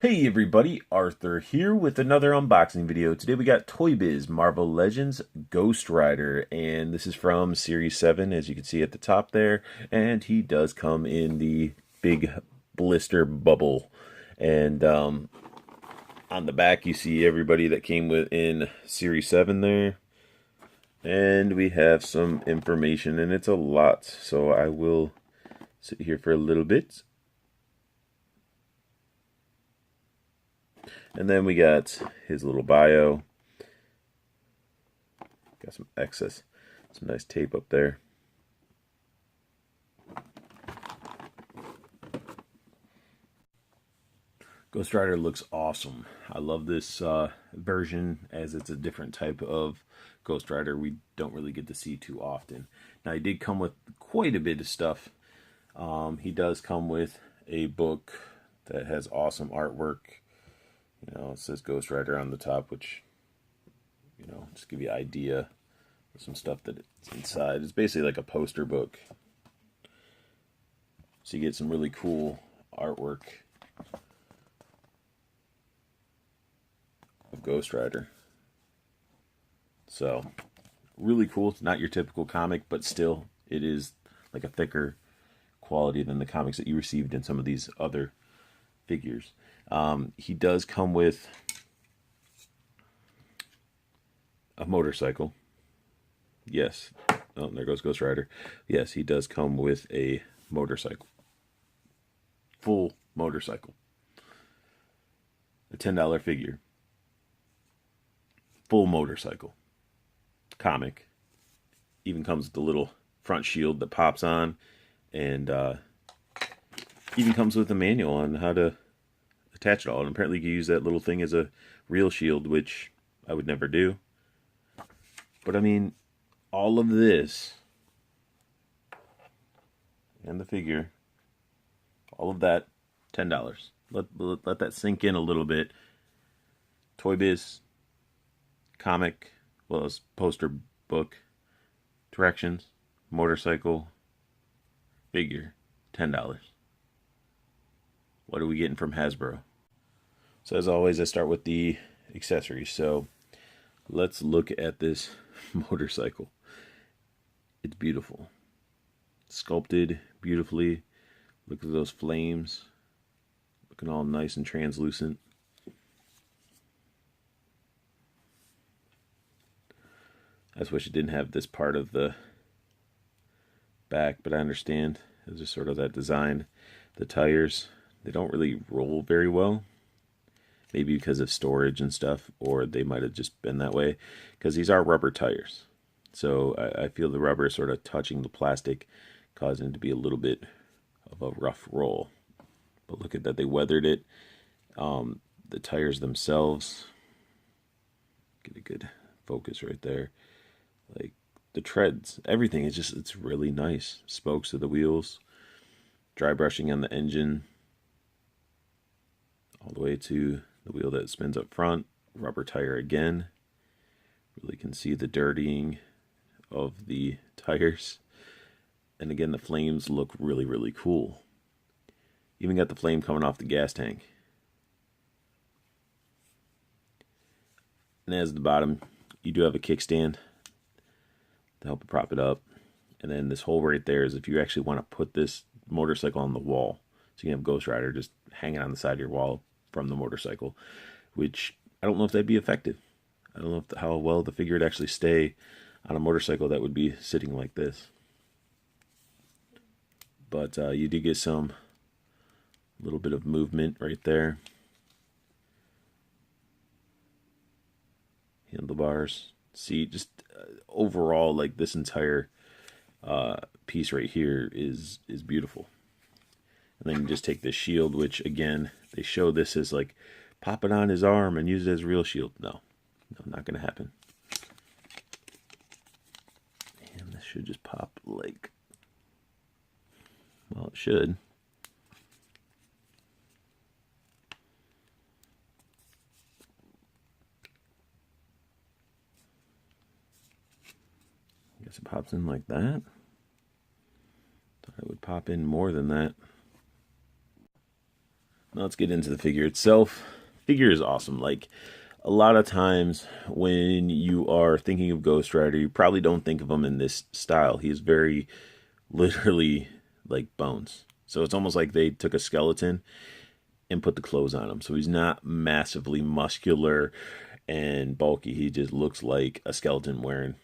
Hey everybody, Arthur here with another unboxing video. Today we got Toy Biz Marvel Legends Ghost Rider, and this is from Series 7, as you can see at the top there, and he does come in the big blister bubble. And on the back you see everybody that came within Series 7 there, and we have some information, and it's a lot, so I will sit here for a little bit. And then we got his little bio. Got some nice tape up there. Ghost Rider looks awesome. I love this version, as it's a different type of Ghost Rider we don't really get to see too often. Now, he did come with quite a bit of stuff. He does come with a book that has awesome artwork. You know, it says Ghost Rider on the top, which, you know, just give you an idea of some stuff that's inside. It's basically like a poster book. So you get some really cool artwork of Ghost Rider. So, really cool. It's not your typical comic, but still, it is like a thicker quality than the comics that you received in some of these other figures. He does come with a motorcycle. Yes. Oh, there goes Ghost Rider. Yes, he does come with a motorcycle. Full motorcycle. A $10 figure. Full motorcycle. Comic. Even comes with the little front shield that pops on. And even comes with a manual on how to attach it all. And apparently you can use that little thing as a real shield, which I would never do. But I mean, all of this and the figure, all of that, $10. Let that sink in a little bit. Toy Biz, comic, well as poster book, directions, motorcycle, figure, $10. What are we getting from Hasbro? So as always, I start with the accessories. So let's look at this motorcycle. It's beautiful. Sculpted beautifully. Look at those flames. Looking all nice and translucent. I just wish it didn't have this part of the back, but I understand. It's just sort of that design. The tires, they don't really roll very well. Maybe because of storage and stuff, or they might have just been that way. Because these are rubber tires. So I feel the rubber is sort of touching the plastic, causing it to be a little bit of a rough roll. But look at that, they weathered it. The tires themselves, get a good focus right there. Like the treads, everything is just, it's really nice. Spokes of the wheels, dry brushing on the engine, all the way to the wheel that spins up front, rubber tire again. Really can see the dirtying of the tires. And again, the flames look really, really cool. Even got the flame coming off the gas tank. And as the bottom, you do have a kickstand to help prop it up. And then this hole right there is if you actually want to put this motorcycle on the wall. So you can have Ghost Rider just hanging on the side of your wall from the motorcycle, which I don't know if that'd be effective. I don't know how well the figure would actually stay on a motorcycle that would be sitting like this. But you do get some little bit of movement right there. Handlebars, seat, just overall, like this entire piece right here is beautiful. And then you just take this shield, which again, they show this as like pop it on his arm and use it as a real shield. No, not going to happen. And this should just pop like, well, it should. I guess it pops in like that. Thought it would pop in more than that. let's get into the figure itself. Figure is awesome. Like, a lot of times when you are thinking of Ghost Rider, you probably don't think of him in this style. He's very literally like bones. So it's almost like they took a skeleton and put the clothes on him. So he's not massively muscular and bulky. He just looks like a skeleton wearing,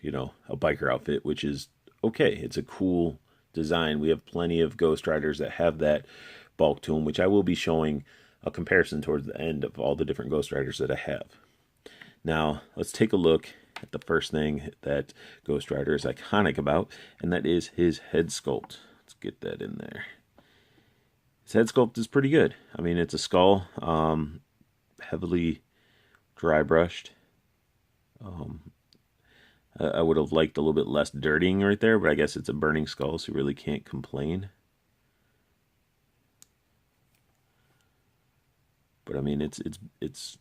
a biker outfit, which is okay. It's a cool design. We have plenty of Ghost Riders that have that bulk to them, which I will be showing a comparison towards the end of all the different Ghost Riders that I have. Now, let's take a look at the first thing that Ghost Rider is iconic about, and that is his head sculpt. Let's get that in there. His head sculpt is pretty good. I mean, it's a skull, heavily dry brushed. I would have liked a little bit less dirtying right there, but I guess it's a burning skull, so you really can't complain. But I mean, it's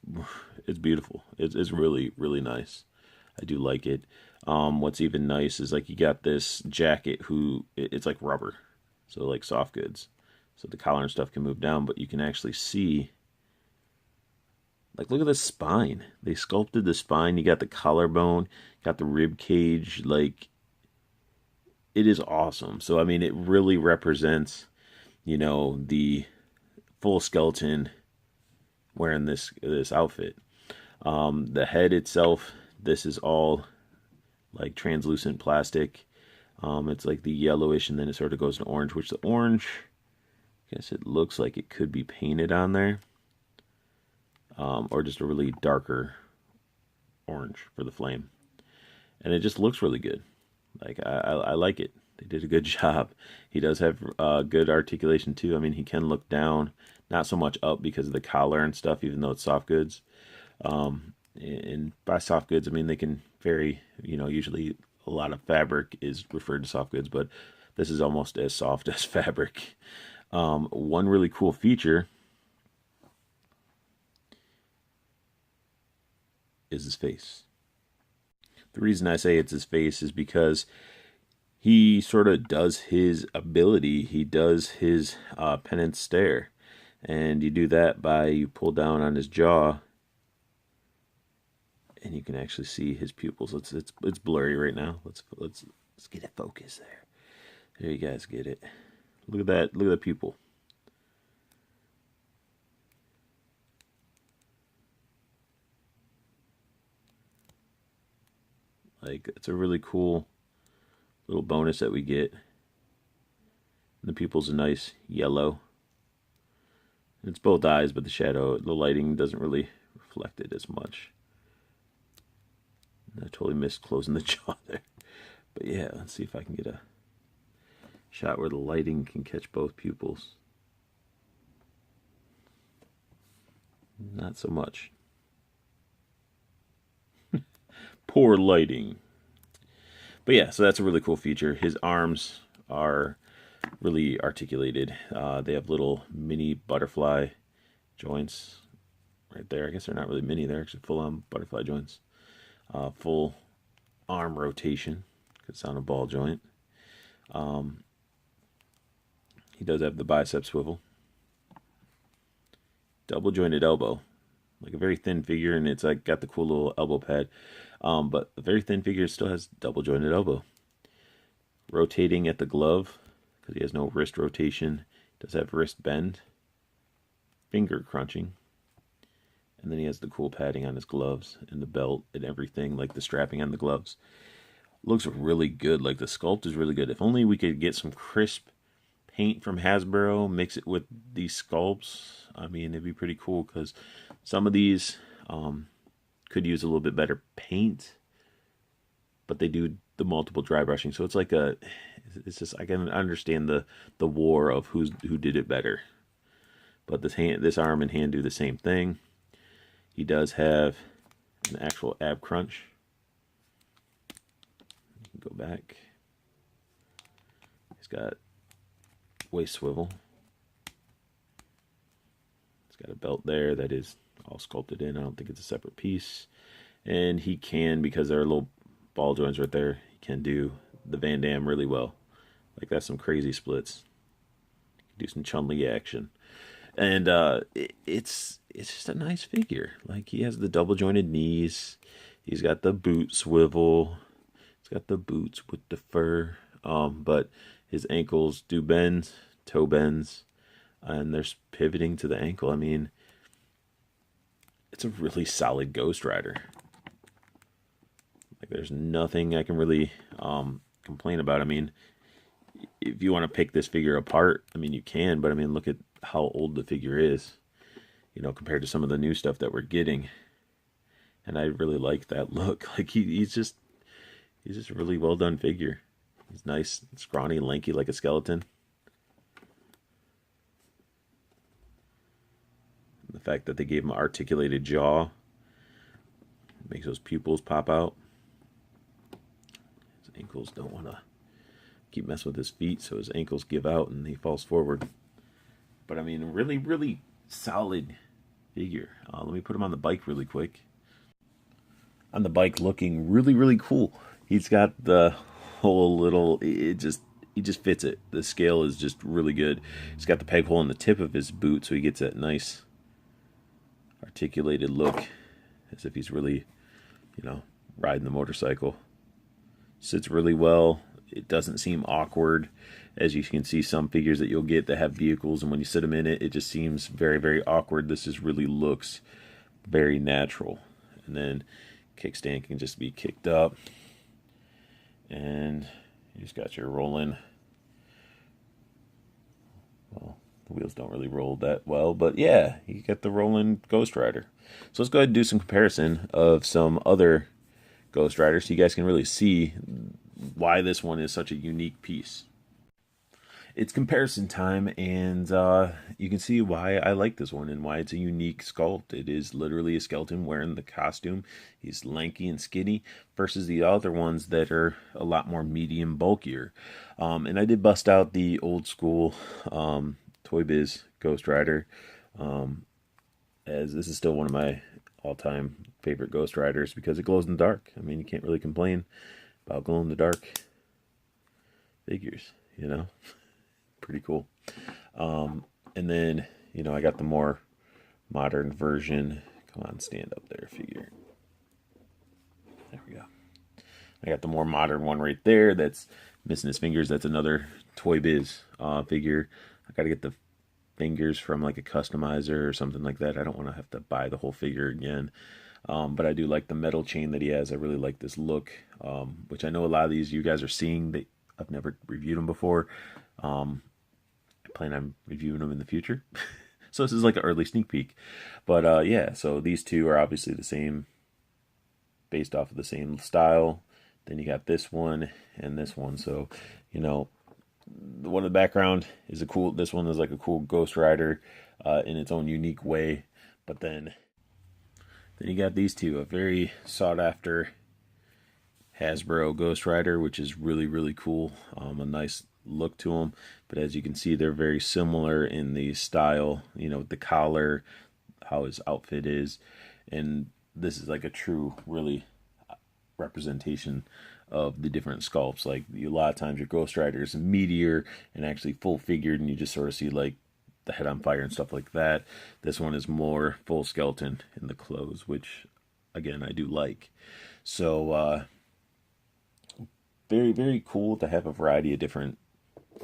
beautiful. It's really, really nice. I do like it. What's even nice is like you got this jacket it's like rubber, so like soft goods. So the collar and stuff can move down, but you can actually see, like, look at the spine. They sculpted the spine. You got the collarbone, got the rib cage. Like, it is awesome. So I mean, it really represents, the full skeleton wearing this outfit. The head itself, this is all like translucent plastic. It's like the yellowish, and then it sort of goes to orange, which the orange, I guess it looks like it could be painted on there, or just a really darker orange for the flame, and it just looks really good. Like, I like it. They did a good job. He does have good articulation too. I mean, he can look down, not so much up because of the collar and stuff, even though it's soft goods. And by soft goods, I mean they can vary. Usually a lot of fabric is referred to soft goods, but this is almost as soft as fabric. One really cool feature is his face. The reason I say it's his face is because he sort of does his ability. He does his penance stare. And you do that by, you pull down on his jaw, and you can actually see his pupils. It's blurry right now. Let's get a focus there. There, you guys get it. Look at that. Look at the pupil. Like, it's a really cool little bonus that we get. And the pupil's a nice yellow. It's both eyes, but the lighting doesn't really reflect it as much. I totally missed closing the jaw there. But yeah, let's see if I can get a shot where the lighting can catch both pupils. Not so much. Poor lighting. But yeah, so that's a really cool feature. His arms are really articulated. They have little mini butterfly joints right there. I guess they're not really mini, they're actually full-on butterfly joints. Full arm rotation, because it's on a ball joint. He does have the bicep swivel. Double jointed elbow, like a very thin figure, and it's like got the cool little elbow pad. But a very thin figure still has double jointed elbow. Rotating at the glove, because he has no wrist rotation. Does have wrist bend. Finger crunching. And then he has the cool padding on his gloves and the belt and everything, like the strapping on the gloves. Looks really good. Like, the sculpt is really good. If only we could get some crisp paint from Hasbro, mix it with these sculpts. I mean, it'd be pretty cool, because some of these could use a little bit better paint, but they do the multiple dry brushing. So it's like it's just, I can understand the war of who did it better. But this arm and hand do the same thing. He does have an actual ab crunch. You can go back. He's got waist swivel. It's got a belt there that is all sculpted in. I don't think it's a separate piece. And he can, because there are little ball joints right there, he can do the Van Damme really well. Like, that's some crazy splits. Do some Chun-Li action. And it's just a nice figure. Like, he has the double jointed knees. He's got the boot swivel. He's got the boots with the fur. But his ankles do bend, toe bends, and there's pivoting to the ankle. I mean, it's a really solid Ghost Rider. Like, there's nothing I can really complain about. I mean, if you want to pick this figure apart, I mean, you can, but I mean, look at how old the figure is, you know, compared to some of the new stuff that we're getting. And I really like that look. Like, he's just a really well done figure. He's nice, scrawny, lanky like a skeleton. And the fact that they gave him an articulated jaw makes those pupils pop out. His ankles don't want to keep messing with his feet, so his ankles give out and he falls forward. But I mean, really, really solid figure. Let me put him on the bike really quick. On the bike, looking really, really cool. He's got the whole little, he just fits it. The scale is just really good. He's got the peg hole in the tip of his boot, so he gets that nice articulated look, as if he's really, you know, riding the motorcycle. Sits really well. It doesn't seem awkward. As you can see, some figures that you'll get that have vehicles, and when you sit them in it, it just seems very, very awkward. This just really looks very natural. And then kickstand can just be kicked up, and you just got your rolling. Well, the wheels don't really roll that well, but yeah, you get the rolling Ghost Rider. So let's go ahead and do some comparison of some other Ghost Riders so you guys can really see why this one is such a unique piece. It's comparison time, and you can see why I like this one and why it's a unique sculpt. It is literally a skeleton wearing the costume. He's lanky and skinny versus the other ones that are a lot more medium, bulkier. And I did bust out the old school Toy Biz Ghost Rider, as this is still one of my all-time favorite Ghost Riders because it glows in the dark. I mean, you can't really complain about glow-in-the-dark figures, you know? Pretty cool. And then, you know, I got the more modern version. Come on, stand up there, figure. There we go. I got the more modern one right there that's missing his fingers. That's another Toy Biz figure. I got to get the fingers from like a customizer or something like that. I don't want to have to buy the whole figure again. But I do like the metal chain that he has. I really like this look, which I know a lot of these you guys are seeing. That I've never reviewed them before. I plan on reviewing them in the future. So this is like an early sneak peek. But yeah, so these two are obviously the same, based off of the same style. Then you got this one and this one. So, you know, the one in the background is a cool, this one is like a cool Ghost Rider in its own unique way. But then you got these two, a very sought after Hasbro Ghost Rider, which is really, really cool. A nice look to them. But as you can see, they're very similar in the style, you know, the collar, how his outfit is. And this is like a true, really representation of the different sculpts. Like a lot of times your Ghost Rider is meatier and actually full figured, and you just sort of see like the head on fire and stuff like that. This one is more full skeleton in the clothes, which again I do like. So very, very cool to have a variety of different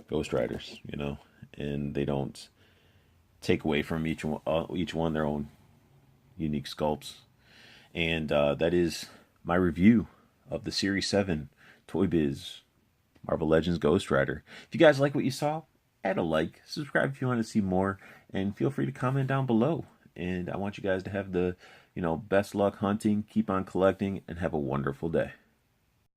Ghost Riders, you know, and they don't take away from each one their own unique sculpts. And that is my review of the Series 7 Toy Biz Marvel Legends Ghost Rider. If you guys like what you saw, add a like, subscribe if you want to see more, and feel free to comment down below. And I want you guys to have the, you know, best luck hunting, keep on collecting, and have a wonderful day.